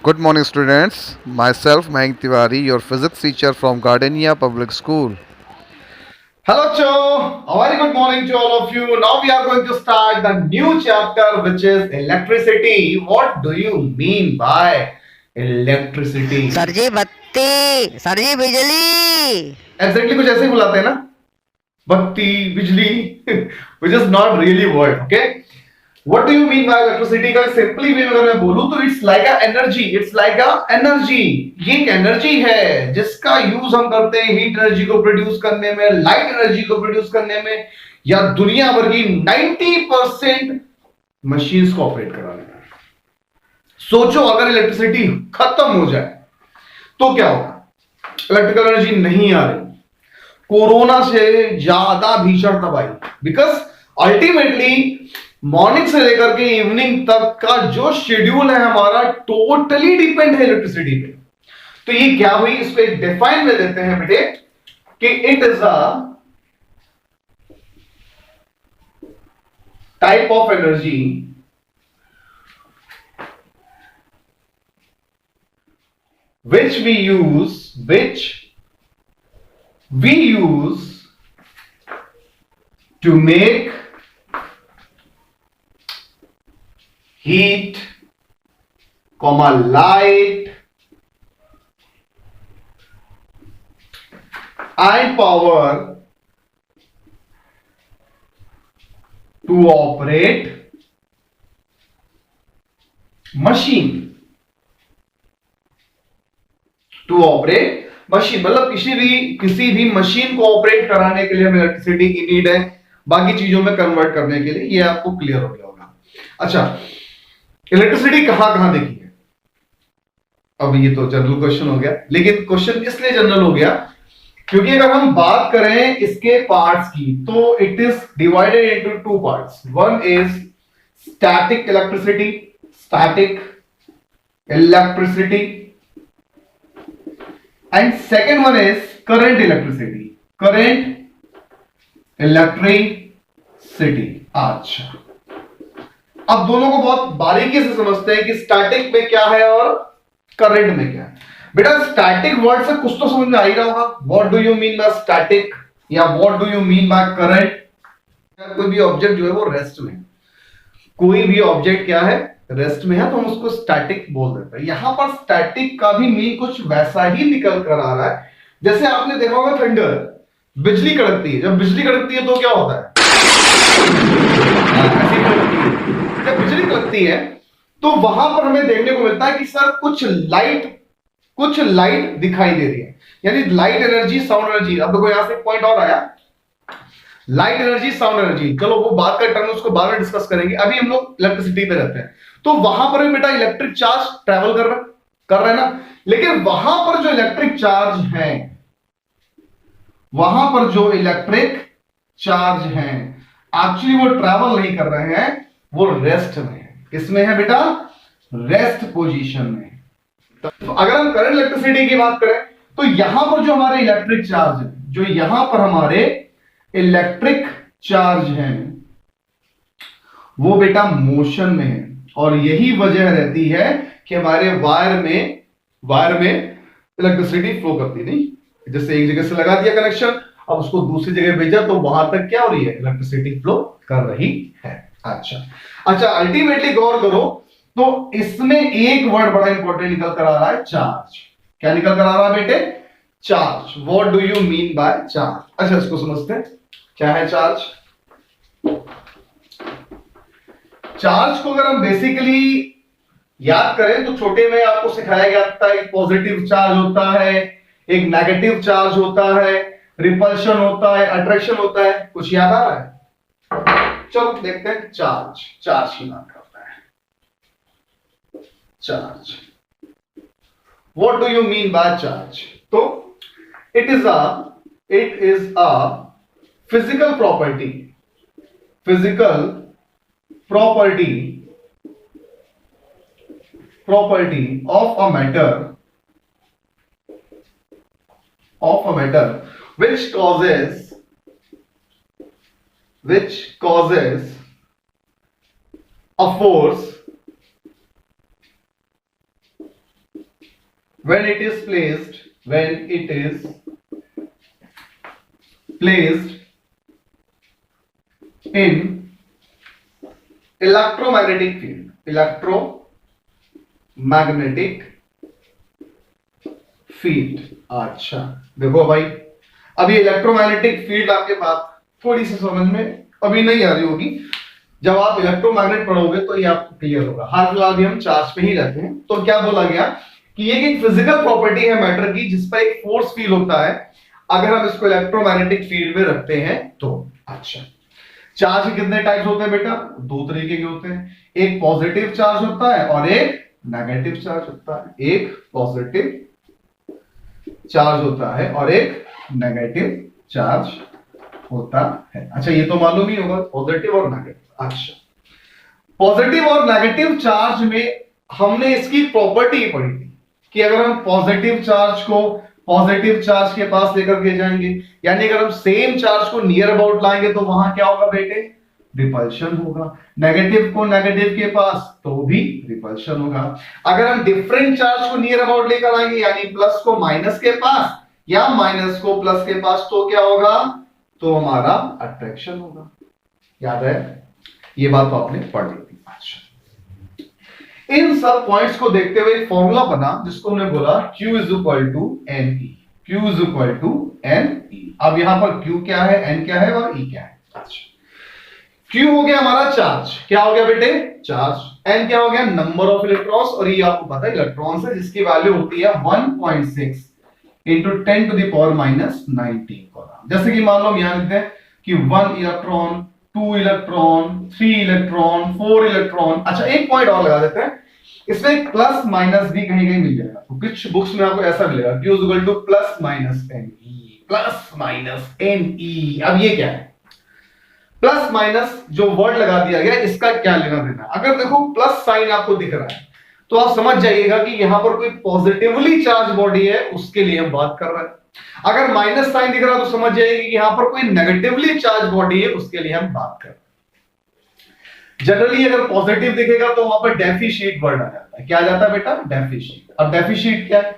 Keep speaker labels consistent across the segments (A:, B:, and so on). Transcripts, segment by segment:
A: Good morning, students. Myself, Mayank Tiwari, your physics teacher from Gardenia Public School.
B: Hello, Cho. A very good morning to all of you. Now we are going to start the new chapter, which is electricity. What do you mean by electricity?
C: Sir ji बत्ती, sir जी बिजली।
B: Exactly कुछ ऐसे ही बुलाते हैं ना, बत्ती, बिजली, which is not really word. Okay. What do you mean by electricity? का सिंपली वे अगर मैं बोलूं तो it's like a energy, it's like a energy. ये एक एनर्जी है जिसका यूज हम करते हैं हीट एनर्जी को प्रोड्यूस करने में, लाइट एनर्जी को प्रोड्यूस करने में, या दुनिया भर की 90% मशीन्स को ऑपरेट कराने में। सोचो अगर इलेक्ट्रिसिटी खत्म हो जाए तो क्या होगा? इलेक्ट्रिकल एनर्जी नहीं आ रही, कोरोना से ज्यादा भीषण तबाही, बिकॉज अल्टीमेटली मॉर्निंग से लेकर के इवनिंग तक का जो शेड्यूल है हमारा टोटली डिपेंड है इलेक्ट्रिसिटी पे। तो ये क्या हुई, इसको एक डिफाइन में देते हैं बेटे कि it is a type of energy which we use to make heat, light and power to operate machine. To operate machine मतलब किसी भी मशीन को ऑपरेट कराने के लिए हमें इलेक्ट्रिसिटी की नीड है, बाकी चीजों में कन्वर्ट करने के लिए। ये आपको क्लियर हो गया होगा। अच्छा, इलेक्ट्रिसिटी कहां कहां देखी है? अब ये तो जनरल क्वेश्चन हो गया, लेकिन क्वेश्चन इसलिए जनरल हो गया क्योंकि अगर हम बात करें इसके पार्ट्स की तो it is divided into two parts. One is static electricity and second one is current electricity। अच्छा, अब दोनों को बहुत बारीकी से समझते हैं कि स्टैटिक में क्या है और करंट में क्या है। बेटा स्टैटिक वर्ड से कुछ तो समझ में आ ही रहा होगा। What do you mean by static या what do you mean by current? कोई भी ऑब्जेक्ट जो है वो रेस्ट में, कोई भी ऑब्जेक्ट क्या है, रेस्ट में है, तो हम उसको स्टैटिक बोल देते हैं। यहां पर स्टैटिक का भी मीन कुछ वैसा ही निकल कर आ रहा है जैसे आपने देखा होगा थंडर, बिजली कड़कती है। जब बिजली कड़कती है तो क्या होता है? ऐसी कड़कती है। जब बिजली कड़कती है तो वहां पर हमें देखने को मिलता है कि सर कुछ लाइट दिखाई दे रही है, यानी लाइट एनर्जी, साउंड एनर्जी। अब देखो यहां से पॉइंट और आया, लाइट एनर्जी, साउंड एनर्जी। चलो वो बात का टर्म, उसको बाद में डिस्कस करेंगे। अभी हम लोग इलेक्ट्रिसिटी पे रहते हैं। तो वहां पर भी बेटा इलेक्ट्रिक चार्ज ट्रेवल कर रहे हैं ना, लेकिन वहां पर जो इलेक्ट्रिक चार्ज है, एक्चुअली वो ट्रेवल नहीं कर रहे हैं, वो रेस्ट में है। किसमें है बेटा? रेस्ट पोजीशन में। तो अगर हम करंट इलेक्ट्रिसिटी की बात करें तो यहां पर जो हमारे इलेक्ट्रिक चार्ज है, जो यहां पर हमारे इलेक्ट्रिक चार्ज हैं, वो बेटा मोशन में है। और यही वजह रहती है कि हमारे वायर में इलेक्ट्रिसिटी फ्लो करती नहीं। जैसे एक जगह से लगा दिया कनेक्शन, अब उसको दूसरी जगह भेजा तो वहां तक क्या हो रही है? इलेक्ट्रिसिटी फ्लो कर रही है। अच्छा, अल्टीमेटली गौर करो तो इसमें एक वर्ड बड़ा इंपॉर्टेंट निकल कर आ रहा है, चार्ज। क्या निकल कर आ रहा है बेटे? Charge. What do you mean by charge? अच्छा, इसको समझते हैं क्या है चार्ज। चार्ज को अगर हम बेसिकली याद करें तो छोटे में आपको सिखाया गया था, एक पॉजिटिव चार्ज होता है, एक नेगेटिव चार्ज होता है, रिपल्शन होता है, अट्रैक्शन होता है। कुछ याद आ रहा है? चलो देखते हैं। चार्ज की बात करता है। Charge, what do you mean by charge? तो it is a physical property of a matter which causes a force when it is placed in electromagnetic field। अच्छा देखो भाई, अभी इलेक्ट्रोमैग्नेटिक फील्ड आपके पास थोड़ी सी समझ में अभी नहीं आ रही होगी, जब आप इलेक्ट्रोमैग्नेट पढ़ोगे तो ये आपको क्लियर होगा। हाल फिलहाल भी हम चार्ज पे ही रहते हैं। तो क्या बोला गया कि ये एक फिजिकल प्रॉपर्टी है मैटर की, जिस पर एक फोर्स फील होता है अगर हम इसको इलेक्ट्रोमैग्नेटिक फील्ड में रखते हैं तो। अच्छा, चार्ज के कितने टाइप्स होते हैं बेटा? दो तरीके के होते हैं, एक पॉजिटिव चार्ज होता है और एक नेगेटिव चार्ज होता है। एक पॉजिटिव चार्ज होता है और एक नेगेटिव चार्ज होता है। अच्छा, ये तो मालूम ही होगा, पॉजिटिव और नेगेटिव। अच्छा, पॉजिटिव और नेगेटिव चार्ज में हमने इसकी प्रॉपर्टी पढ़ी थी कि अगर हम पॉजिटिव चार्ज को पॉजिटिव चार्ज के पास लेकर के जाएंगे, यानी अगर हम सेम चार्ज को नियर अबाउट लाएंगे तो वहां क्या होगा बेटे? रिपल्शन होगा। नेगेटिव को नेगेटिव के पास तो भी रिपल्शन होगा। अगर हम डिफरेंट चार्ज को नियर अबाउट लेकर आएंगे, यानी प्लस को माइनस के पास या माइनस को प्लस के पास, तो क्या होगा? तो हमारा अट्रैक्शन होगा। याद है? ये बात तो आपने पढ़ ली थी। अच्छा, इन सब पॉइंट्स को देखते हुए एक फॉर्मूला बना जिसको हमने बोला Q is equal to n e. Q is equal to n e. अब यहां पर Q क्या है, N क्या है और E क्या है? अच्छा, Q हो गया हमारा चार्ज। क्या हो गया बेटे? चार्ज। N क्या हो गया? Number of electrons. और E आपको पता है इलेक्ट्रॉन्स है, जिसकी वैल्यू होती है 1.6 into 10 to the power minus 19 coulomb. जैसे कि मान लो हम यहां लिखते हैं कि 1 इलेक्ट्रॉन, 2 इलेक्ट्रॉन, 3 इलेक्ट्रॉन, 4 इलेक्ट्रॉन। अच्छा, एक पॉइंट और लगा देते हैं, इसमें प्लस माइनस भी कहीं कहीं मिल जाएगा। तो कुछ बुक्स में आपको ऐसा मिलेगा Q is equal to plus minus n e, plus minus n e. अब ये क्या है? प्लस माइनस जो वर्ड लगा दिया गया, इसका क्या लेना देना? अगर देखो प्लस साइन आपको दिख रहा है तो आप समझ जाइएगा कि यहां पर कोई पॉजिटिवली चार्ज बॉडी है, उसके लिए हम बात कर रहे हैं। अगर माइनस साइन दिख रहा है तो समझ जाइएगा कि यहां पर कोई नेगेटिवली चार्ज बॉडी है, उसके लिए हम बात कर रहे हैं। जनरली अगर पॉजिटिव दिखेगा तो वहां पर डेफिशिट वर्ड आ जाता है। क्या आ जाता है बेटा? डेफिशिट। अब डेफिशिट क्या है?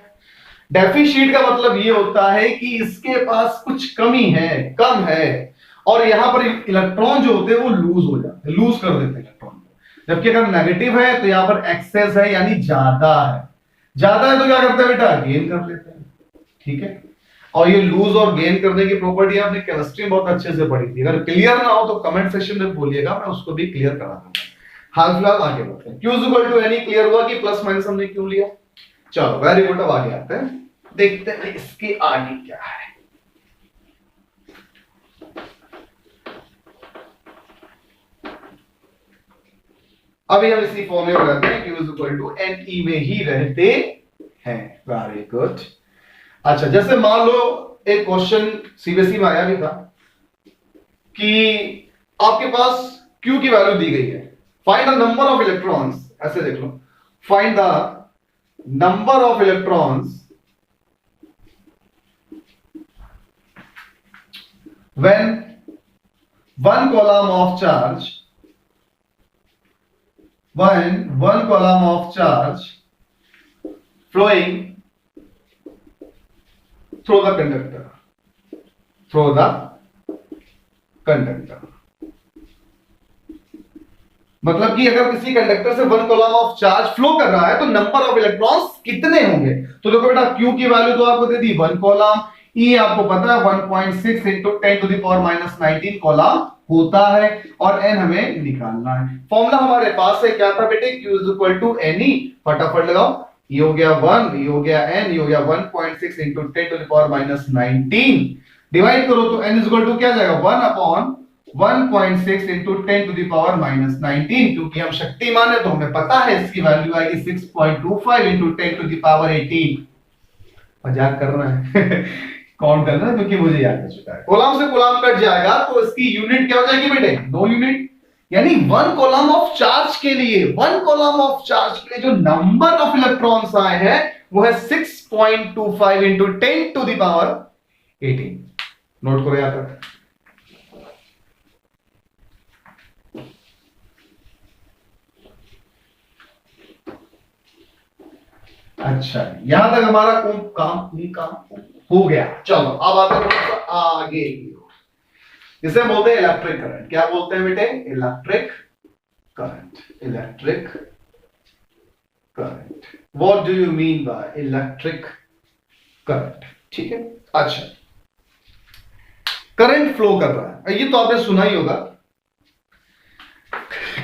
B: डेफिशिट का मतलब ये होता है कि इसके पास कुछ कमी है, कम है, और यहां पर इलेक्ट्रॉन जो होते हैं वो लूज हो जाते हैं, लूज कर देते हैं इलेक्ट्रॉन को। जबकि अगर नेगेटिव है तो यहां पर एक्सेस है, यानी ज्यादा है। ज्यादा है तो क्या करते हैं बेटा? गेन कर लेते हैं। ठीक है, और ये लूज और गेन करने की प्रॉपर्टी आपने केमिस्ट्री में बहुत अच्छे से पढ़ी थी। अगर क्लियर ना हो तो कमेंट सेक्शन में बोलिएगा, मैं उसको भी क्लियर करा दूंगा। हाल फिलहाल आगे बढ़ते हैं। Q is equal to n, clear हुआ कि प्लस माइनस हमने क्यों लिया? चलो वेरी गुड। अब आगे आते हैं, देखते हैं इसके आगे क्या है। अभी हम इसी फॉर्मूले में रहते हैं, Q is equal to n e में ही रहते हैं। Very good. अच्छा, जैसे मान लो एक क्वेश्चन सीबीएसई में आया भी था कि आपके पास Q की वैल्यू दी गई है, find the number of electrons. ऐसे देख लो, find the number of electrons when one column of charge flowing through the conductor, मतलब कि अगर किसी कंडक्टर से 1 कॉलम ऑफ चार्ज फ्लो कर रहा है तो नंबर ऑफ इलेक्ट्रॉन्स कितने होंगे? तो देखो बेटा, Q की वैल्यू तो आपको दे दी 1 कॉलम, E आपको पता है 1.6 into 10 to the power minus 19 coulomb होता है, और N हमें निकालना है। फॉर्मूला हमारे पास है, क्या था बेटे? Q is equal to NE। फटाफट लगाओ, ये हो गया 1, ये हो गया N, ये हो गया 1.6 into 10 to the power minus 19, divide करो तो N इज इक्वल टू क्या जाएगा? 1 upon 1.6 into 10 to the power minus 19। क्योंकि हम शक्तिमान है तो हमें पता है इसकी वैल्यू आएगी 6.25 इंटू 10 टू द पावर 18। मजाक कर रहा है काउंट करना है, क्योंकि मुझे याद हो चुका है। कोलम से कोलम कट जाएगा तो इसकी यूनिट क्या हो जाएगी बेटे? 2 यूनिट। यानी 1 कॉलम ऑफ चार्ज के लिए, 1 कॉलम ऑफ चार्ज के लिए जो नंबर ऑफ इलेक्ट्रॉन्स आए हैं वो है 6.25 into 10 to the power 18। Note करो यहां तक। अच्छा, यहां तक हमारा काम हो गया। चलो अब आते हैं थोड़ा सा आगे की ओर। इसे बोलते हैं इलेक्ट्रिक करंट। क्या बोलते हैं बेटे? Electric current. Electric current. What do you mean by electric current? ठीक है, अच्छा, करंट फ्लो कर रहा है, ये तो आपने सुना ही होगा,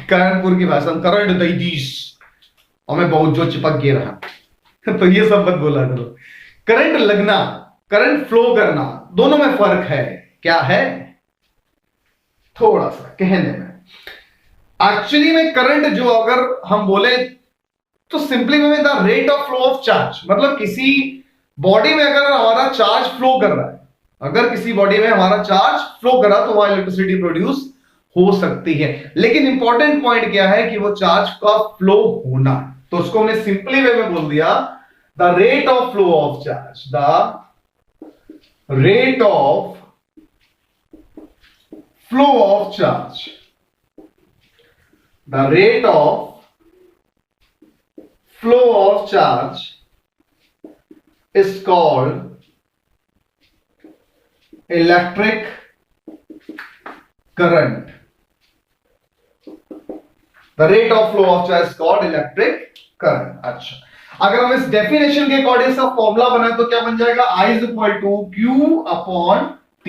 B: कानपुर की भाषा में करंट दैतीस हमें बहुत जो चिपक गया रहा तो ये सब मत बोला करो। करंट लगना, करंट फ्लो करना, दोनों में फर्क है। क्या है? थोड़ा सा कहने में। एक्चुअली में करंट जो अगर हम बोले तो सिंपली में the rate of flow of charge, मतलब किसी बॉडी में अगर हमारा चार्ज फ्लो कर रहा है, अगर किसी बॉडी में हमारा चार्ज फ्लो कर रहा है तो वहां इलेक्ट्रिसिटी प्रोड्यूस हो सकती है। लेकिन इंपॉर्टेंट पॉइंट क्या है कि वो चार्ज का फ्लो होना, तो उसको हमने सिंपली वे में बोल दिया the rate of flow of charge. The rate of flow of charge, the rate of flow of charge is called electric current. The rate of flow of charge is called electric current. अच्छा, अगर हम इस definition के according इसका formula बनाए तो क्या बन जाएगा? I is equal to Q upon T।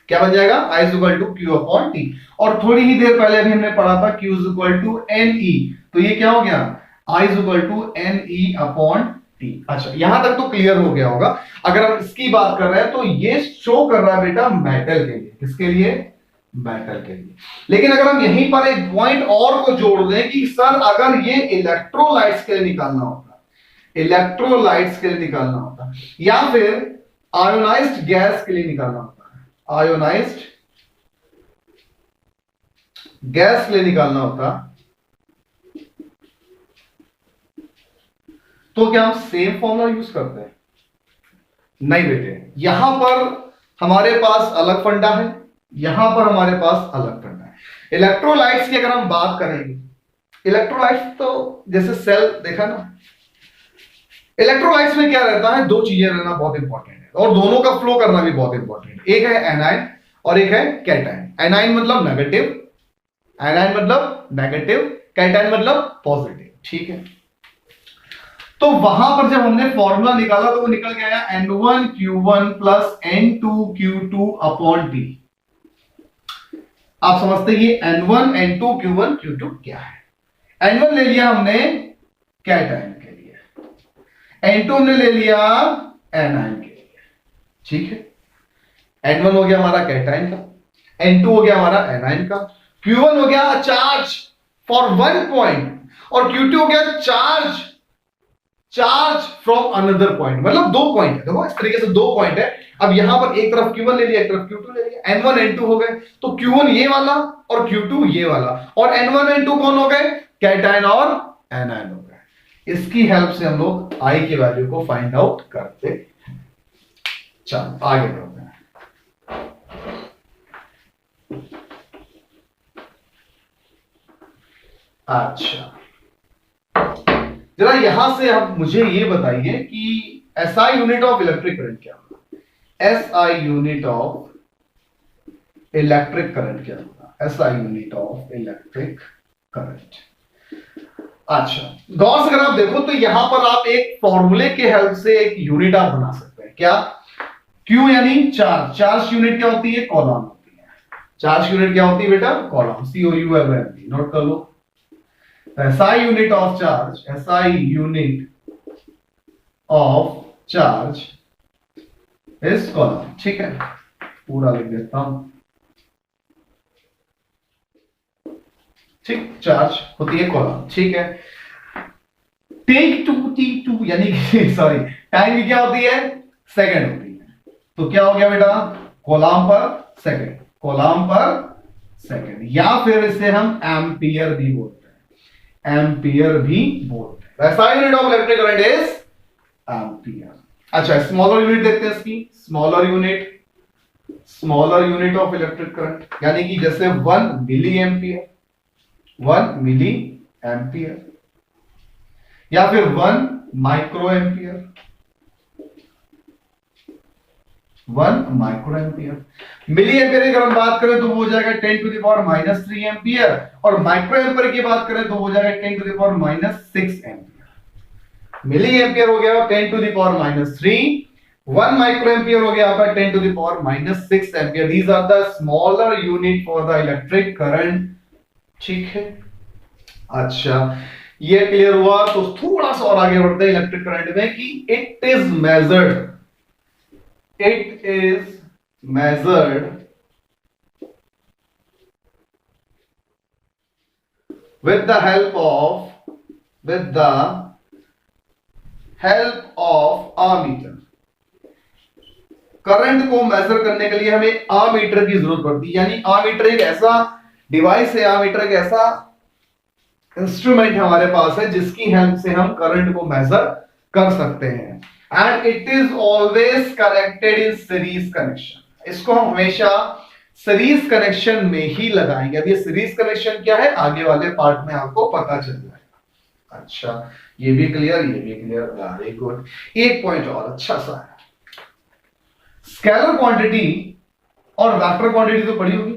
B: क्या बन जाएगा? I is equal to Q upon T। और थोड़ी ही देर पहले अभी हमने पढ़ा था Q is equal to NE, तो ये क्या हो गया? I is equal to NE upon T। अच्छा, यहां तक तो क्लियर हो गया होगा। अगर हम इसकी बात कर रहे हैं तो ये शो कर रहा है बेटा मेटल के लिए। किसके लिए? मेटल के लिए। लेकिन अगर हम यहीं पर एक पॉइंट और को जोड़ दें कि सर अगर ये इलेक्ट्रोलाइट्स के लिए निकालना होता, इलेक्ट्रोलाइट्स के लिए निकालना होता, या फिर आयोनाइज्ड गैस के लिए निकालना होता, आयोनाइज्ड गैस के लिए निकालना होता, तो क्या हम सेम फॉर्मूला यूज करते हैं? नहीं बेटे, यहां पर हमारे पास अलग फंडा है, यहां पर हमारे पास अलग फंडा है। इलेक्ट्रोलाइट्स की अगर हम बात करेंगे, इलेक्ट्रोलाइट्स तो जैसे सेल देखा ना, इलेक्ट्रोलाइट्स में क्या रहता है? दो चीजें रहना बहुत इंपॉर्टेंट है और दोनों का फ्लो करना भी बहुत इंपॉर्टेंट है। एक है एनायन और एक है कैटायन। एनायन मतलब नेगेटिव, एनायन मतलब नेगेटिव, कैटायन मतलब पॉजिटिव। ठीक है, तो वहां पर जब हमने फॉर्मूला निकाला तो वो निकल के आया N1Q1 plus N2Q2 upon T। आप समझते हैं ये N1 N2 Q1 Q2 क्या है? N1 ले लिया हमने कैटायन के लिए, N2 हमने ले लिया एनायन के लिए। ठीक है, N1 हो गया हमारा कैटायन का, N2 हो गया हमारा एनायन का, Q1 हो गया चार्ज फॉर वन पॉइंट और Q2 हो गया चार्ज फ्रॉम अनदर पॉइंट, मतलब दो पॉइंट है। देखो इस तरीके से दो पॉइंट है। अब यहां पर एक तरफ Q1 ले लिया, एक तरफ Q2 ले लिया, N1 N2 हो गए, तो Q1 ये वाला और Q2 ये वाला, और N1 N2 कौन हो गए? कैटायन और एनायन हो गए। इसकी हेल्प से हम लोग I की वैल्यू को फाइंड आउट करते हैं। चलो आगे बढ़ते हैं। अच्छा, जरा यहां से आप मुझे ये बताइए कि SI unit of electric current क्या होगा? SI unit of electric current क्या होगा? SI unit of electric current. अच्छा, गौर से अगर आप देखो तो यहां पर आप एक फॉर्मूले के हेल्प से एक यूनिट आप बना सकते हैं। क्या? Q यानी चार्ज। चार्ज यूनिट क्या होती है? कॉलम होती है। चार्ज यूनिट क्या होती है बेटा? कॉलम। COULMN नोट कर लो। SI unit of charge, SI unit of charge is column। ठीक है, पूरा लिख देता हूं। ठीक, चार्ज होती है कॉलम। ठीक है, टेक टू T2 यानी कि सॉरी टाइम की क्या होती है? सेकंड होती है। तो क्या हो गया बेटा? कॉलम पर सेकंड, कॉलम पर सेकंड, या फिर इसे हम एम्पियर भी बोलते हैं, एम्पियर भी बोलते हैं। SI unit of electric current is ampere. अच्छा, स्मॉलर यूनिट देखते हैं इसकी। Smaller unit of electric current यानी कि जैसे 1 मिली एम्पियर, 1 मिली एम्पियर, या फिर 1 microampere, 1 microampere. Milliampere की अगर हम बात करें तो वो हो जाएगा 10⁻³ एम्पियर, और माइक्रो एम्पियर की बात करें तो हो जाएगा 10⁻⁶ एम्पियर। मिली एम्पियर हो गया 10⁻³ 1 माइक्रो एम्पियर हो गया आपका 10⁻⁶ ampere. These are the smaller unit for the electric current. ठीक है, अच्छा ये क्लियर हुआ। तो थोड़ा सा और आगे बढ़ते हैं इलेक्ट्रिक करंट में कि it is measured with the help of ammeter। Current को मेजर करने के लिए हमें आमीटर की जरूरत पड़ती है, यानी आमीटर एक ऐसा डिवाइस है, आमीटर एक ऐसा इंस्ट्रूमेंट हमारे पास है जिसकी हेल्प से हम करंट को मेजर कर सकते हैं। And it is always connected in series connection. इसको हम हमेशा सीरीज कनेक्शन में ही लगाएंगे। अब ये सीरीज कनेक्शन क्या है आगे वाले पार्ट में आपको पता चल जाएगा। अच्छा ये भी क्लियर, ये भी क्लियर, वेरी गुड। एक पॉइंट और अच्छा सा है, स्केलर क्वांटिटी और वेक्टर क्वांटिटी तो पढ़ी होगी,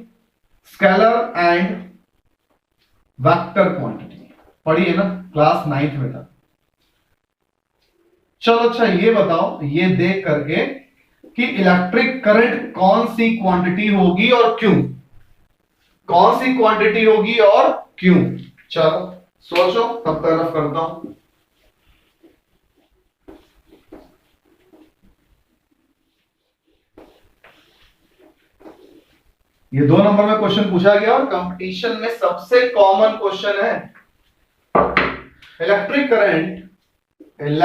B: स्केलर एंड वेक्टर क्वांटिटी पढ़ी है ना क्लास 9th में था। चलो अच्छा ये बताओ, ये देख करके कि इलेक्ट्रिक करंट कौन सी क्वांटिटी होगी और क्यों, कौन सी क्वांटिटी होगी और क्यों। चलो सोचो, तब तक करता हूं। ये 2 नंबर में क्वेश्चन पूछा गया और कंपटीशन में सबसे कॉमन क्वेश्चन है। Electric current is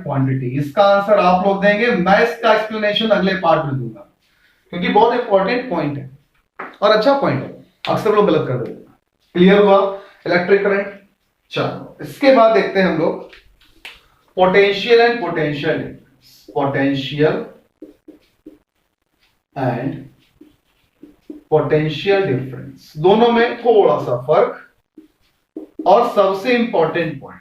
B: quantity. इसका आंसर आप लोग देंगे, मैं इसका एक्सप्लेनेशन अगले पार्ट में दूंगा क्योंकि बहुत इंपॉर्टेंट पॉइंट है और अच्छा पॉइंट है, अक्सर लोग गलत कर देते हैं। क्लियर हुआ इलेक्ट्रिक करंट। चलो इसके बाद देखते हैं हम लोग potential and potential difference. Potential and potential difference, दोनों में थोड़ा सा फर्क और सबसे important point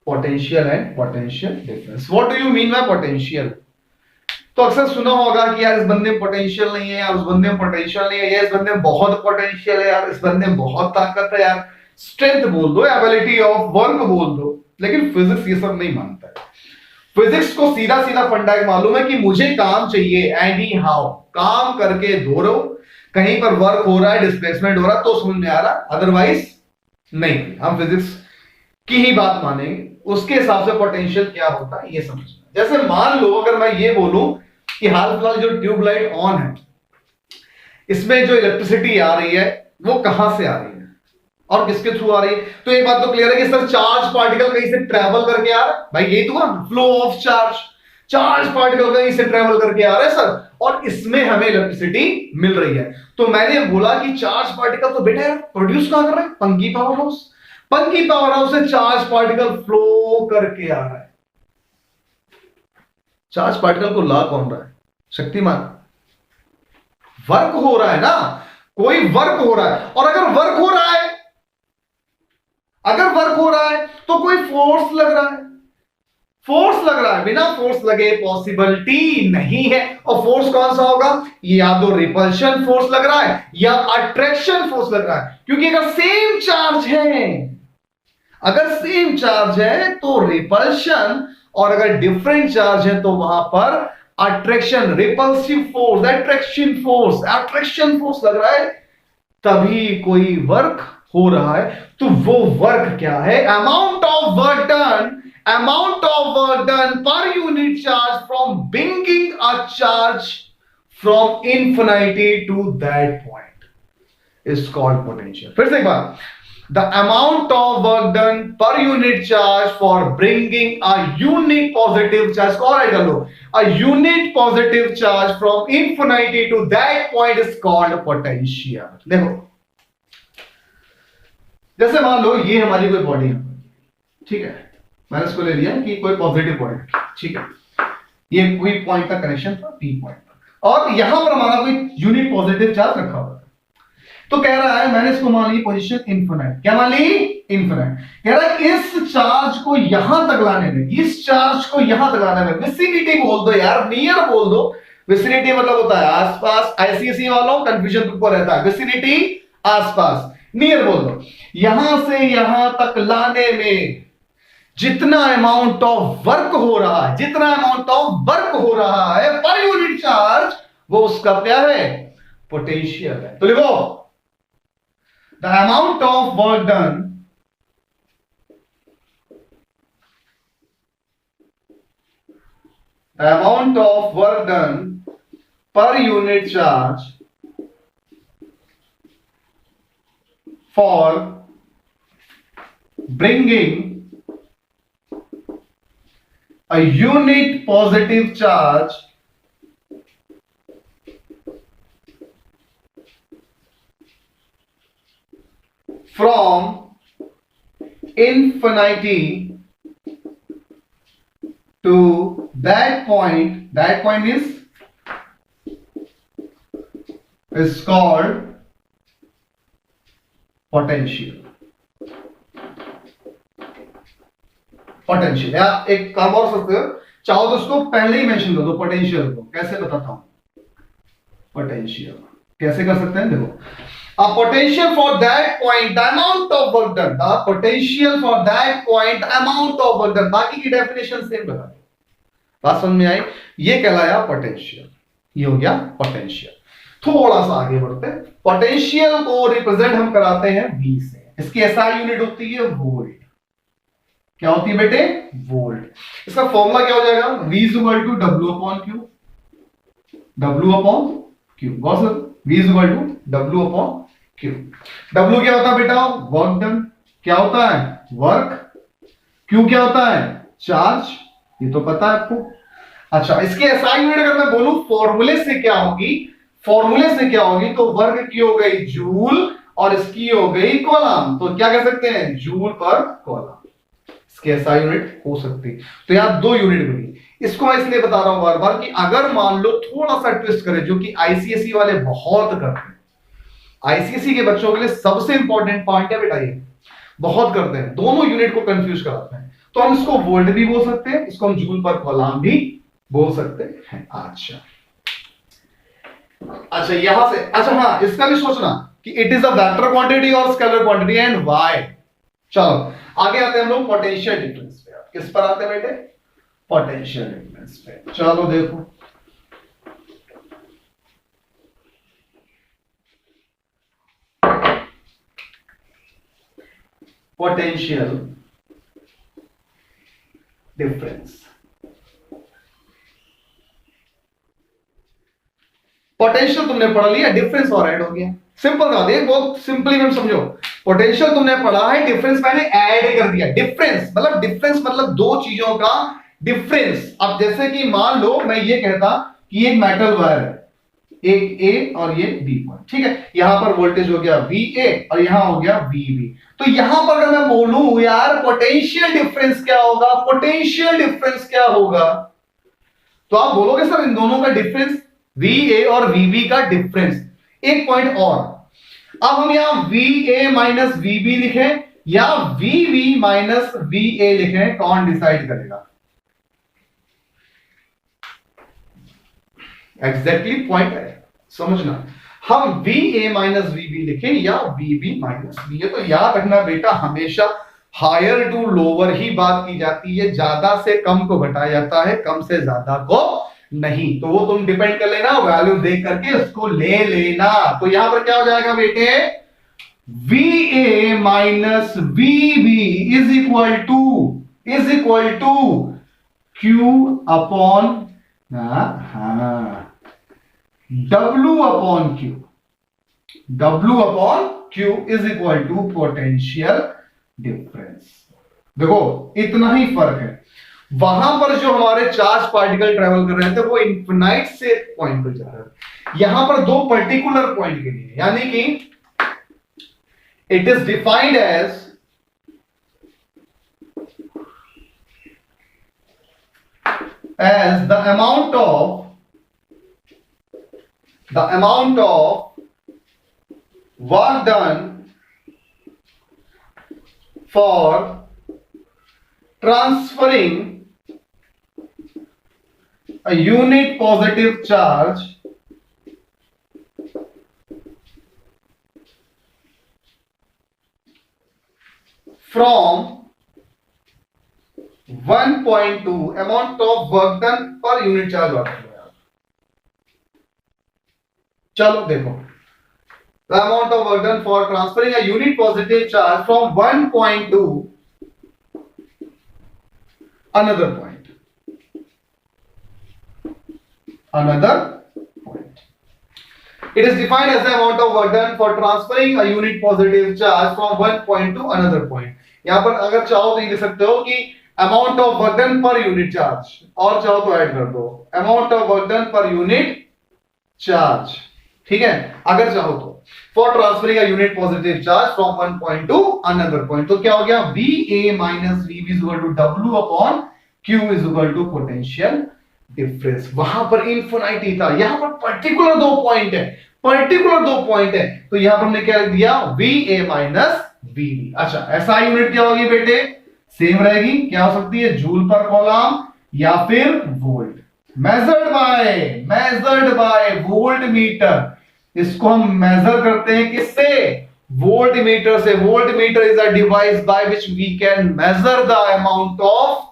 B: potential and potential difference. What do you mean bye potential? तो अक्सर सुना होगा कि यार इस बंदे में पोटेंशियल नहीं है, यार उस बंदे में पोटेंशियल नहीं है, यार इस बंदे में बहुत पोटेंशियल है, यार इस बंदे में बहुत ताकत है, यार स्ट्रेंथ बोल दो, एबिलिटी ऑफ वर्क बोल दो। लेकिन फिजिक्स ये सब नहीं मानता है। फिजिक्स को सीधा सीधा फंडा मालूम है कि मुझे काम चाहिए, एनी हाउ काम करके दो रहो, कहीं पर वर्क हो रहा है, डिस्प्लेसमेंट हो रहा है तो समझ में आ रहा, अदरवाइज नहीं। हम फिजिक्स की ही बात मानेंगे, उसके हिसाब से पोटेंशियल क्या होता है ये समझना। जैसे मान लो अगर मैं ये बोलूं कि हाल फिलहाल जो ट्यूबलाइट ऑन है, इसमें जो इलेक्ट्रिसिटी आ रही है वो कहां से आ रही है और किसके थ्रू आ रही है? तो एक बात तो क्लियर है कि सर चार्ज पार्टिकल कहीं से ट्रेवल करके आ रहा है। भाई यही तो फ्लो ऑफ चार्ज पार्टिकल कहीं से ट्रेवल करके आ रहा है सर, और इसमें हमें इलेक्ट्रिसिटी मिल रही है। तो मैंने बोला कि चार्ज पार्टिकल तो बेटा प्रोड्यूस कहां कर रहा है? पंकी पावर हाउस। पंकी पावर हाउस से चार्ज पार्टिकल फ्लो करके आ रहा है। चार्ज पार्टिकल को ला कौन रहा है? शक्तिमान। वर्क हो रहा है ना, कोई वर्क हो रहा है, और अगर वर्क हो रहा है तो कोई फोर्स लग रहा है। फोर्स लग रहा है, बिना फोर्स लगे पॉसिबिलिटी नहीं है। और फोर्स कौन सा होगा? या तो रिपल्शन फोर्स लग रहा है या अट्रैक्शन फोर्स लग रहा है, क्योंकि अगर सेम चार्ज है तो रिपल्शन, और अगर डिफरेंट चार्ज है तो वहां पर attraction, repulsive force, attraction force लग रहा है, तभी कोई वर्क हो रहा है। तो वो वर्क क्या है? Amount of work done per unit charge from bringing a charge from infinity to that point is called potential. फिर से एक बार, the amount of work done per unit charge for bringing a unit positive charge, correct कर लो, a unit positive charge from infinity to that point is called potential। देखो जैसे मान लो ये हमारी कोई बॉडी है, ठीक है, मैंने इसको ले लिया कि कोई पॉजिटिव पॉइंट, ठीक है, ये कोई पॉइंट का कनेक्शन था, पी पॉइंट तक, और यहां पर हमारा कोई यूनिट पॉजिटिव चार्ज रखा हुआ है। तो कह रहा है मैंने इसको मान ली पोजीशन इन्फिनाइट। क्या मान ली? इन्फिनाइट। कह रहा है इस चार्ज को यहां तक लाने में, इस चार्ज को यहां तक लाने में, विसिनिटी बोल दो यार, नियर बोल दो। विसिनिटी मतलब होता है आसपास। आईसीएसई वालों कंफ्यूजन तुमको रहता है, विसिनिटी आसपास, नियर बोल दो। यहां से यहां तक लाने में जितना अमाउंट ऑफ वर्क हो रहा है, जितना अमाउंट ऑफ वर्क हो रहा है पर यूनिट चार्ज, वो उसका क्या है? पोटेंशियल है। तो लिखो the amount of work done per unit charge for bringing a unit positive charge from infinity to that point is called potential. Potential. या एक काम और सकते हो, चाहो तो उसको पहले ही मेंशन कर दो पोटेंशियल को। कैसे बताता हूं पोटेंशियल कैसे कर सकते हैं? देखो a potential for that point the amount of work done, the potential for that point amount of work done, बाकी की डेफिनेशन सेम बता दो। बात समझ में आई? ये कहलाया पोटेंशियल, ये हो गया पोटेंशियल। थोड़ा सा आगे बढ़ते हैं। पोटेंशियल को रिप्रेजेंट हम कराते हैं V से। इसकी एसआई यूनिट होती है वोल्ट। क्या होती है बेटे? वोल्ट। इसका फॉर्मूला क्या हो जाएगा? V is equal to W upon Q। W upon Q। गॉस V is equal to W upon Q। W क्या होता है बेटा? Work done. क्या होता है? वर्क। Q क्या होता है? चार्ज। ये तो पता है आपको। अच्छा, इसकी एसआई यूनिट अगर मैं बोलूं फॉर्मूले से क्या होगी, फॉर्मूले से क्या होगी, तो वर्क की हो गई जूल और इसकी हो गई कॉलम। तो क्या कह सकते हैं? जूल पर कॉलम। इसकी एसआई यूनिट हो सकती। तो यहां दो यूनिट बनी। इसको मैं इसलिए बता रहा हूं बार बार कि अगर मान लो थोड़ा सा ट्विस्ट करें, जो कि आईसीएसई वाले बहुत करते हैं, आईसीएसई के बच्चों के लिए सबसे इंपॉर्टेंट पॉइंट है बेटा ये, बहुत करते हैं, दोनों यूनिट को कंफ्यूज कराते हैं। तो हम इसको वोल्ट भी बोल सकते हैं, इसको हम जूल पर कॉलम भी बोल सकते हैं। अच्छा यहां से, अच्छा हाँ, इसका भी सोचना कि it is a vector quantity और स्केलर क्वांटिटी एंड व्हाई। चलो आगे आते हैं हम लोग पोटेंशियल डिफरेंस पे। किस पर आते हैं बेटे? पोटेंशियल डिफरेंस पे। चलो देखो, पोटेंशियल डिफरेंस। पोटेंशियल तुमने पढ़ लिया, डिफरेंस और ऐड हो गया। सिंपल था, देख बहुत सिंपली में समझो। पोटेंशियल तुमने पढ़ा है, डिफरेंस मैंने ऐड कर दिया। डिफरेंस मतलब दो चीजों का डिफरेंस। अब जैसे कि मान लो मैं ये कहता कि एक मेटल वायर है, एक ए और ये बी पॉइंट, ठीक है। यहां पर वोल्टेज हो गया VA और यहां हो गया VB। तो यहां पर अगर मैं बोलूं यार पोटेंशियल डिफरेंस क्या होगा, पोटेंशियल डिफरेंस क्या होगा, तो आप बोलोगे सर इन दोनों का डिफरेंस, VA और VB का डिफरेंस। एक पॉइंट और, अब हम यहां VA माइनस VB लिखें या VB माइनस VA लिखें, कौन डिसाइड करेगा? एग्जैक्टली पॉइंट है, समझना। हम VA माइनस VB लिखें या VB माइनस VA, तो याद रखना बेटा हमेशा हायर टू लोअर ही बात की जाती है, ज्यादा से कम को घटाया जाता है, कम से ज्यादा को नहीं। तो वो तुम डिपेंड कर लेना, वैल्यू देख करके उसको ले लेना। तो यहां पर क्या हो जाएगा बेटे? VA minus VB is equal to Q upon W upon Q। W upon Q is equal to potential difference. देखो इतना ही फर्क है। वहां पर जो हमारे चार्ज पार्टिकल ट्रेवल कर रहे थे वो इन्फिनाइट से पॉइंट पर जा रहे हैं, यहां पर दो पर्टिकुलर पॉइंट के लिए, यानी कि it is defined as the amount of the amount of work done for transferring a unit positive charge from 1.2 amount of work done per unit charge वाला चलो देखो the amount of work done for transferring a unit positive charge from 1.2 another point it is defined as the amount of work done for transferring a unit positive charge from one point to another point यहां पर अगर चाहो तो ये लिख सकते हो कि amount of work done per unit charge और चाहो तो ऐड कर दो amount of work done per unit charge ठीक है अगर चाहो तो for transferring a unit positive charge from one point to another point तो क्या हो गया VA minus VB is equal to W upon Q is equal to potential difference वहां पर इन्फिनिटी था यहां पर पर्टिकुलर दो पॉइंट है तो यहां पर हमने क्या लिख दिया VA माइनस VB अच्छा ऐसा यूनिट क्या होगी बेटे सेम रहेगी क्या हो सकती है जूल पर कॉलम या फिर volt measured by voltmeter इसको हम मेजर करते हैं किससे वोल्ट मीटर से voltmeter is a device by which we can measure the amount of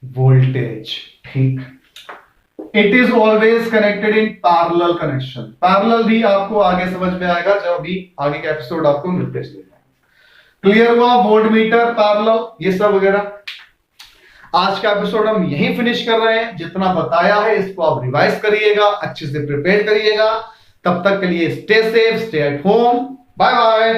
B: voltage ठीक it is always connected in parallel connection parallel भी आपको आगे समझ में आएगा जब भी आगे का एपिसोड आपको निर्देश देगा क्लियर हुआ वोल्ट मीटर पैरेलल ये सब वगैरह आज का एपिसोड हम यहीं फिनिश कर रहे हैं जितना बताया है इसको आप रिवाइज करिएगा अच्छे से प्रिपेयर करिएगा तब तक के लिए stay safe stay at home bye bye